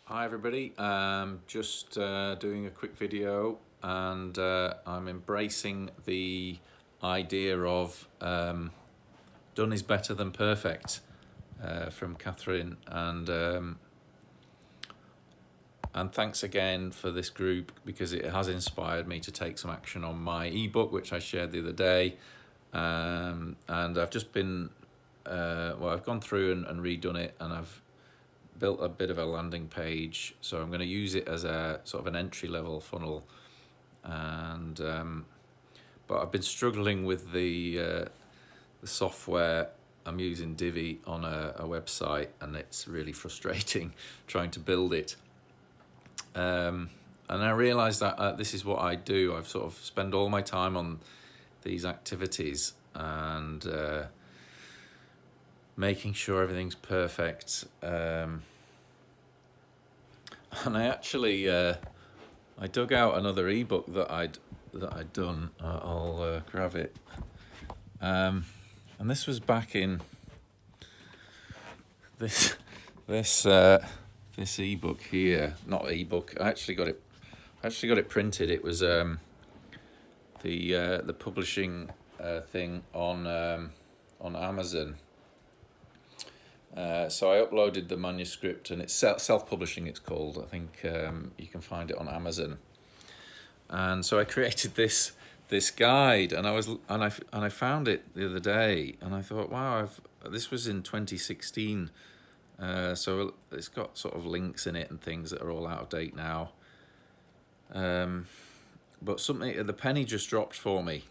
Hi everybody, just doing a quick video, and I'm embracing the idea of done is better than perfect from Catherine, and thanks again for this group, because it has inspired me to take some action on my ebook which I shared the other day, and I've just been I've gone through and redone it, and I've built a bit of a landing page, so I'm going to use it as a sort of an entry-level funnel, and but I've been struggling with the software. I'm using Divi on a website, and it's really frustrating trying to build it, and I realized that this is what I do. I've sort of spend all my time on these activities and making sure everything's perfect. And I actually I dug out another ebook that I'd done. I'll grab it. And this was back in this ebook here. Not ebook. I actually got it printed. It was the publishing thing on Amazon. So I uploaded the manuscript, and it's self-publishing, it's called. I think you can find it on Amazon. And so I created this guide, and I found it the other day, and I thought, wow, this was in 2016. So it's got sort of links in it and things that are all out of date now. But the penny just dropped for me.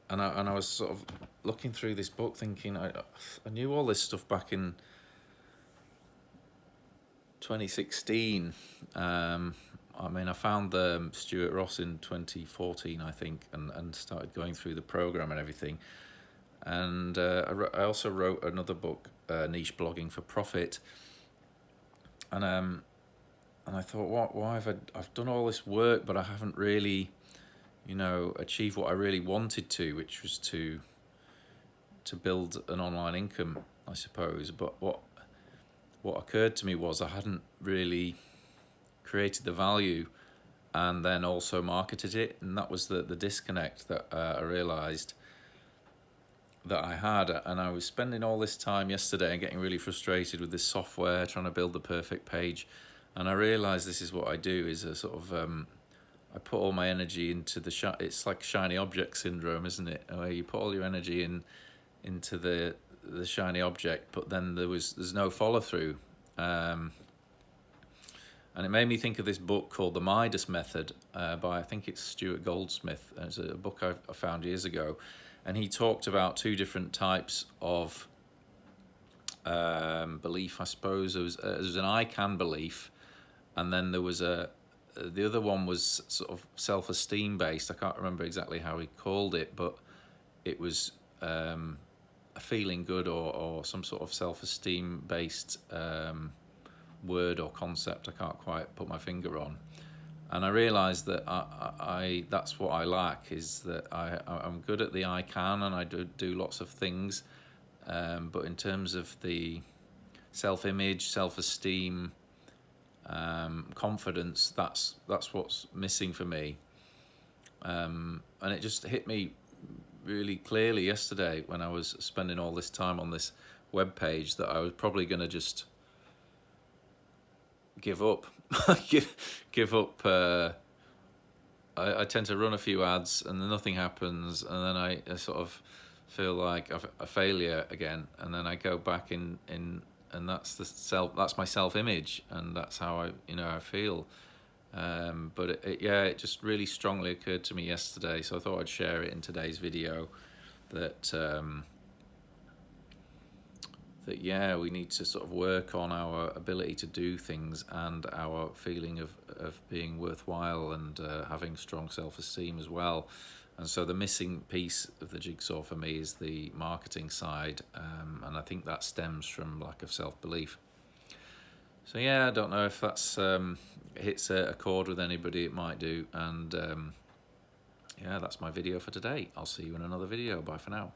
And I was sort of looking through this book, thinking I knew all this stuff back in 2016. I mean, I found Stuart Ross in 2014, I think, and started going through the program and everything. And I also wrote another book, Niche Blogging for Profit. And I thought, why have I've done all this work, but I haven't really, achieve what I really wanted to, which was to build an online income, I suppose. But what occurred to me was I hadn't really created the value and then also marketed it, and that was the disconnect that I realized that I had. And I was spending all this time yesterday and getting really frustrated with this software, trying to build the perfect page, and I realized this is what I do, is a sort of I put all my energy into it's like shiny object syndrome, isn't it? Where you put all your energy into the shiny object, but then there's no follow through. And it made me think of this book called The Midas Method by, I think it's Stuart Goldsmith. It's a book I found years ago, and he talked about two different types of belief, I suppose. There was an I can belief, and then there was the other one was sort of self-esteem based. I can't remember exactly how he called it, but it was a feeling good or some sort of self-esteem based word or concept. I can't quite put my finger on. And I realized that I that's what I lack, is that I'm good at the I can, and I do lots of things, but in terms of the self-image, self-esteem, confidence, that's what's missing for me. And it just hit me really clearly yesterday when I was spending all this time on this web page, that I was probably going to just give up. give up. I tend to run a few ads and then nothing happens, and then I sort of feel like a failure again, and then I go back in and that's my self-image, and that's how I feel. But it just really strongly occurred to me yesterday, so I thought I'd share it in today's video, that we need to sort of work on our ability to do things, and our feeling of being worthwhile, and having strong self-esteem as well. And so the missing piece of the jigsaw for me is the marketing side, and I think that stems from lack of self-belief. So I don't know if that's hits a chord with anybody. It might do. And that's my video for today. I'll see you in another video. Bye for now.